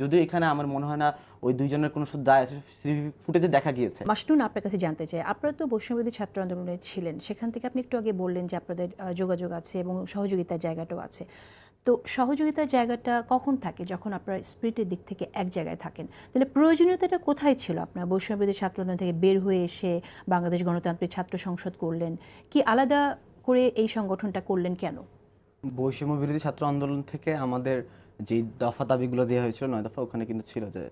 যদিও এখানে আমার মনে হয় না ওই দুইজনের কোনো দায় আছে, ফুটেজে দেখা গিয়েছে। মাসনুন, আপনার কাছে জানতে চাই, আপনারা তো বৈষম্যবিরোধী ছাত্র আন্দোলনে ছিলেন, সেখান থেকে আপনি একটু আগে বললেন যে আপনাদের যোগাযোগ আছে এবং সহযোগিতার জায়গাটাও আছে। তো সহযোগিতার জায়গাটা কখন থাকে? যখন আপনারা স্পিরিটের দিক থেকে এক জায়গায় থাকেন। তাহলে প্রয়োজনীয়তাটা কোথায় ছিল? আপনার বৈষম্যবিরোধী ছাত্র আন্দোলন থেকে বের হয়ে এসে বাংলাদেশ গণতান্ত্রিক ছাত্র সংসদ করলেন, কি আলাদা করে এই সংগঠনটা করলেন কেন? বৈষম্য বিরোধী ছাত্র আন্দোলন থেকে আমাদের যে দফা দাবিগুলো দেওয়া হয়েছিল 9 দফা, ওখানে কিন্তু ছিল যে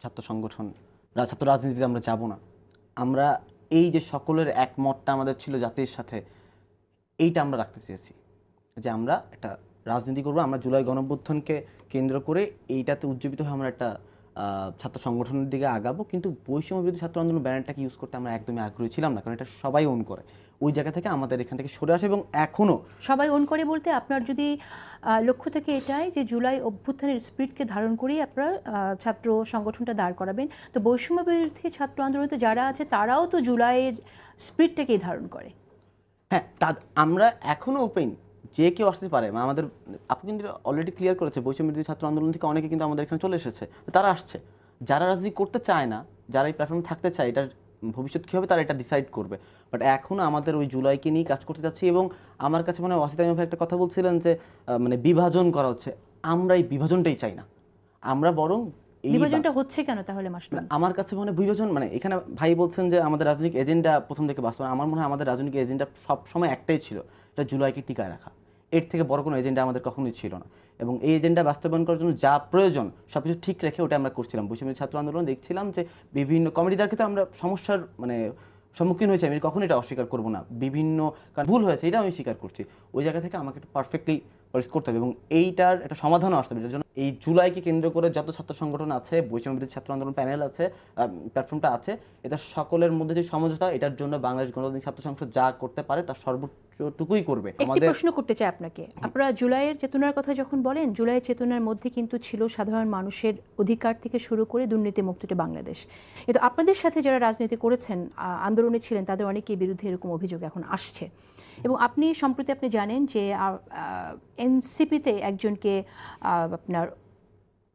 ছাত্র সংগঠন, ছাত্র রাজনীতিতে আমরা যাব না। আমরা এই যে সকলের একমতটা আমাদের ছিল জাতির সাথে, এইটা আমরা রাখতে চেয়েছি যে আমরা একটা রাজনীতি করব, আমরা জুলাই গণঅভ্যুত্থানকে কেন্দ্র করে এইটাতে উজ্জীবিত হয়ে আমরা একটা ছাত্র সংগঠনের দিকে আগাবো। কিন্তু বৈষম্য বিরোধী ছাত্র আন্দোলন ব্যানারটাকে ইউজ করতে আমরা একদমই আগ্রহী ছিলাম না, কারণ এটা সবাই ওন করে। ওই জায়গা থেকে আমাদের এখান থেকে সরে আসে এবং এখনও সবাই ওন করে বলতে আপনার যদি লক্ষ্য থেকে এটাই যে জুলাই অভ্যুত্থানের স্পিরিটকে ধারণ করেই আপনারা ছাত্র সংগঠনটা দাঁড় করাবেন, তো বৈষম্য বিরোধী ছাত্র আন্দোলনে যারা আছে তারাও তো জুলাইয়ের স্পিরিটটাকেই ধারণ করে। হ্যাঁ, আমরা এখনও ওপেন, যে কেউ আসতে পারে। আমাদের আপনি কিন্তু অলরেডি ক্লিয়ার করেছে, বৈষম্য বিরোধী ছাত্র আন্দোলন থেকে অনেকে কিন্তু আমাদের এখানে চলে এসেছে, তারা আসছে। যারা রাজনীতি করতে চায় না, যারা এই প্ল্যাটফর্মে থাকতে চায়, এটার ভবিষ্যৎ কী হবে তারা এটা ডিসাইড করবে। বাট এখনও আমাদের ওই জুলাইকে নিয়ে কাজ করতে যাচ্ছি। এবং আমার কাছে মনে হয় ওয়াসিদ আহমেদ ভাই একটা কথা বলছিলেন যে মানে বিভাজন করা হচ্ছে। আমরা এই বিভাজনটাই চাই না, আমরা বরং বিভাজনটা হচ্ছে কেন তাহলে মাসুদ? আমার কাছে মনে হয় বিভাজন মানে এখানে ভাই বলছেন যে আমাদের রাজনৈতিক এজেন্ডা প্রথম থেকে বাস্তবায়ন। আমার মনে হয় আমাদের রাজনৈতিক এজেন্ডা সব সময় একটাই ছিল, এটা জুলাইকে টিকায় রাখা। এর থেকে বড় কোনো এজেন্ডা আমাদের কখনোই ছিল না। এবং এই এজেন্ডা বাস্তবায়ন করার জন্য যা প্রয়োজন সব কিছু ঠিক রেখে ওটা আমরা করছিলাম। বৈষম্য ছাত্র আন্দোলন দেখছিলাম যে বিভিন্ন কমিটিদের ক্ষেত্রে আমরা সমস্যার মানে সম্মুখীন হয়েছে, আমি কখনো এটা অস্বীকার করবো না। বিভিন্ন কারণ ভুল হয়েছে, এটা আমি স্বীকার করছি। ওই জায়গা থেকে আমাকে একটা পারফেক্টলি করতে হবে এবং এইটার একটা সমাধানও আসতে হবে। এটার জন্য এই জুলাইকে কেন্দ্র করে যত ছাত্র সংগঠন আছে, বৈষম্য বিরোধী ছাত্র আন্দোলন প্যানেল আছে, প্ল্যাটফর্মটা আছে, এটা সকলের মধ্যে যে সমঝোতা, এটার জন্য বাংলাদেশ গণতান্ত্রিক ছাত্র সংসদ যা করতে পারে তার সর্বোচ্চটুকুই করবে। একটি প্রশ্ন করতে চাই আপনাকে, আপনারা জুলাইয়ের চেতনার কথা যখন বলেন, জুলাইয়ের চেতনার মধ্যে কিন্তু ছিল সাধারণ মানুষের অধিকার থেকে শুরু করে দুর্নীতি মুক্ত বাংলাদেশ। কিন্তু আপনাদের সাথে যারা রাজনীতি করেছেন, আন্দোলনে ছিলেন, তাদের অনেকের বিরুদ্ধে এরকম অভিযোগ এখন আসছে। এবং সম্প্রতি আপনি জানেন যে এনসিপিতে একজনকে আপনার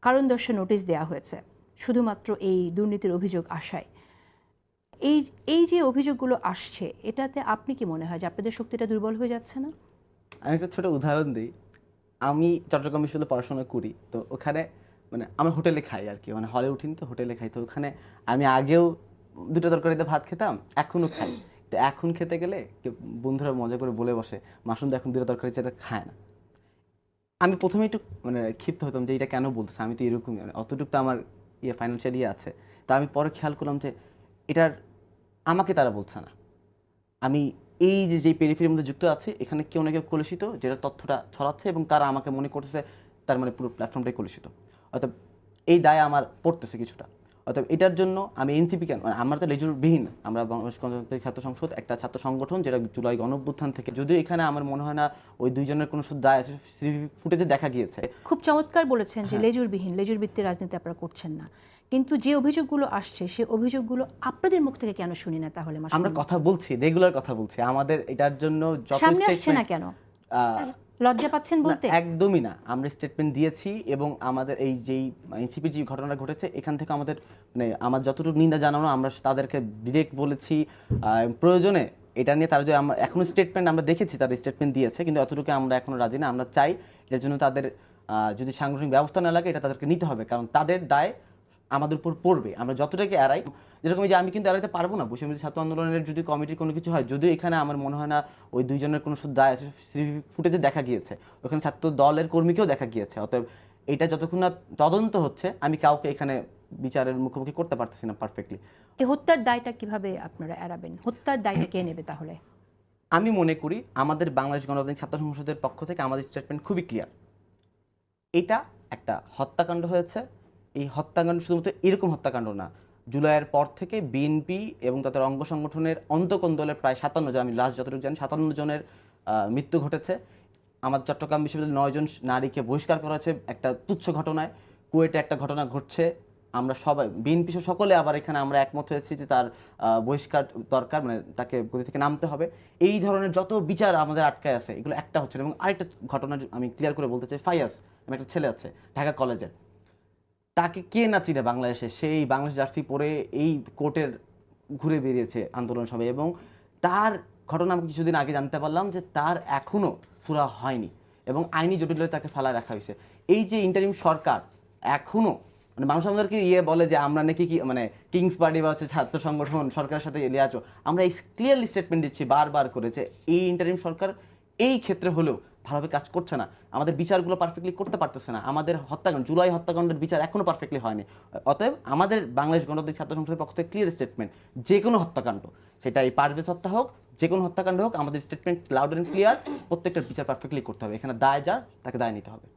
কারণ দর্শানোর নোটিশ দেওয়া হয়েছে শুধুমাত্র এই দুর্নীতির অভিযোগ আসায়। এই এই যে অভিযোগগুলো আসছে, এটাতে আপনি কি মনে হয় যে আপনাদের শক্তিটা দুর্বল হয়ে যাচ্ছে না? আমি একটা ছোট উদাহরণ দিই। আমি চট্টগ্রাম বিশ্ববিদ্যালয়ে পড়াশোনা করি, তো ওখানে মানে আমরা হোটেলে খাই আর কি, মানে হলে উঠিনি তো হোটেলে খাই। তো ওখানে আমি আগেও দুটো তরকারিতে ভাত খেতাম, এখনও খাই। তো এখন খেতে গেলে বন্ধুরা মজা করে বলে বসে, মাসুম এখন দুটো তরকারি যেটা খায় না। আমি প্রথমে একটু মানে ক্ষিপ্ত হতাম যে এটা কেন বলতেছে, আমি তো এরকমই, মানে অতটুকু তো আমার ফাইন্যান্সিয়াল আছে। তো আমি পরে খেয়াল করলাম যে এটার আমাকে তারা বলছে না, আমি এই যে যেই পেরিফেরির মধ্যে যুক্ত আছে, এখানে কেউ না কেউ কলুষিত, যেটা তথ্যটা ছড়াচ্ছে এবং তারা আমাকে মনে করতেছে তার মানে পুরো প্ল্যাটফর্মটাই কলুষিত। অর্থাৎ এই দায় আমার পড়তেছে কিছুটা। অর্থাৎ এটার জন্য আমি এনসিপি কেন, মানে আমরা তো লেজুরবিহীন, আমরা বাংলাদেশ গণতান্ত্রিক ছাত্র সংসদ একটা ছাত্র সংগঠন যেটা জুলাই গণঅভ্যুত্থান থেকে, যদিও এখানে আমার মনে হয় না ওই দুইজনের কোনো দায় আছে, ফুটেজে দেখা গিয়েছে। খুব চমৎকার বলেছেন যে লেজুরবিহীন, লেজুর ভিত্তিক রাজনীতি আপনারা করছেন না। কিন্তু যে অভিযোগগুলো আসছে, সে অভিযোগগুলো আপনাদের মুখ থেকে কেন শুনি না তাহলে? আমরা কথা বলছি, রেগুলার কথা বলছি, আমাদের এটার জন্য সামনে আসছে না কেন? লজ্জা পাচ্ছেন বলতে? একদমই না, আমরা স্টেটমেন্ট দিয়েছি এবং আমাদের এই যেই এনসিপি যে ঘটনাটা ঘটেছে এখান থেকে আমাদের মানে আমার যতটুকু নিন্দা জানানো আমরা তাদেরকে ডিরেক্ট বলেছি। প্রয়োজনে এটা নিয়ে তারা যে আমরা এখনো স্টেটমেন্ট আমরা দেখেছি, তারা স্টেটমেন্ট দিয়েছে, কিন্তু অতটুকু আমরা এখনো রাজি না। আমরা চাই এটার জন্য তাদের যদি সাংগঠনিক ব্যবস্থা না লাগে, এটা তাদেরকে নিতে হবে, কারণ তাদের দায় আমাদের উপর পড়বে। আমরা যতটাকে এড়াই, যেরকম যে আমি কিন্তু এড়াইতে পারবো না বৈষম্য ছাত্র আন্দোলনের যদি কমিটির কোনো কিছু হয়, যদিও এখানে আমার মনে হয় না ওই দুইজনের কোনো দায় আছে, ফুটেজে দেখা গিয়েছে, ওখানে ছাত্র দলের কর্মীকেও দেখা গিয়েছে। অতএব এটা যতক্ষণ না তদন্ত হচ্ছে, আমি কাউকে এখানে বিচারের মুখোমুখি করতে পারতেছি না পারফেক্টলি। এই হত্যার দায়টা কিভাবে আপনারা এড়াবেন? হত্যার দায়টা কে নেবে তাহলে? আমি মনে করি আমাদের বাংলাদেশ গণতান্ত্রিক ছাত্র সংসদের পক্ষ থেকে আমাদের স্টেটমেন্ট খুবই ক্লিয়ার, এটা একটা হত্যাকাণ্ড হয়েছে। এই হত্যাকাণ্ড শুধুমাত্র এরকম হত্যাকাণ্ড না, জুলাইয়ের পর থেকে বিএনপি এবং তাদের অঙ্গ সংগঠনের অন্তকোন্দলে প্রায় 57 জন, আমি লাস্ট যতটুকু জানি 57 জনের মৃত্যু ঘটেছে। আমার চট্টগ্রাম বিশ্ববিদ্যালয়ের 9 জন নারীকে বহিষ্কার করা হয়েছে একটা তুচ্ছ ঘটনায়। কুয়েটে একটা ঘটনা ঘটছে, আমরা সবাই বিএনপি সকলে আবার এখানে আমরা একমত হয়েছি যে তার বহিষ্কার দরকার, মানে তাকে গদি থেকে নামতে হবে। এই ধরনের যত বিচার আমাদের আটকায় আছে, এগুলো একটা হচ্ছে না। এবং আরেকটা ঘটনা আমি ক্লিয়ার করে বলতে চাই, ফায়াজ আমি একটা ছেলে আছে ঢাকা কলেজের, তাকে কে না চিনে বাংলাদেশে, সেই বাংলাদেশ জার্সি পরে এই কোর্টের ঘুরে বেরিয়েছে আন্দোলন সভায়, এবং তার ঘটনা আমি কিছুদিন আগে জানতে পারলাম যে তার এখনও সুরা হয়নি এবং আইনি জটিলতায় তাকে ফেলা রাখা হয়েছে। এই যে ইন্টারিম সরকার এখনও, মানে মানুষ আমাদেরকে বলে যে আমরা নাকি কি মানে কিংস পার্টি বা হচ্ছে ছাত্র সংগঠন সরকারের সাথে এলিয়ে আছো, আমরা এই ক্লিয়ারলি স্টেটমেন্ট দিচ্ছি বারবার করে যে এই ইন্টারিম সরকার এই ক্ষেত্রে হলেও ভালোভাবে কাজ করছে না, আমাদের বিচারগুলো পারফেক্টলি করতে পারতেছে না, আমাদের হত্যাকাণ্ড জুলাই হত্যাকাণ্ডের বিচার এখনও পারফেক্টলি হয়নি। অতএব আমাদের বাংলাদেশ গণতান্ত্রিক ছাত্র সংসদের পক্ষ থেকে ক্লিয়ার স্টেটমেন্ট, যে কোনো হত্যাকাণ্ড, সেটা এই পারভেজ হত্যা হোক, যে কোনো হত্যাকাণ্ড হোক, আমাদের স্টেটমেন্ট লাউড অ্যান্ড ক্লিয়ার, প্রত্যেকটা বিচার পারফেক্টলি করতে হবে, এখানে দায় যার তাকে দায় নিতে হবে।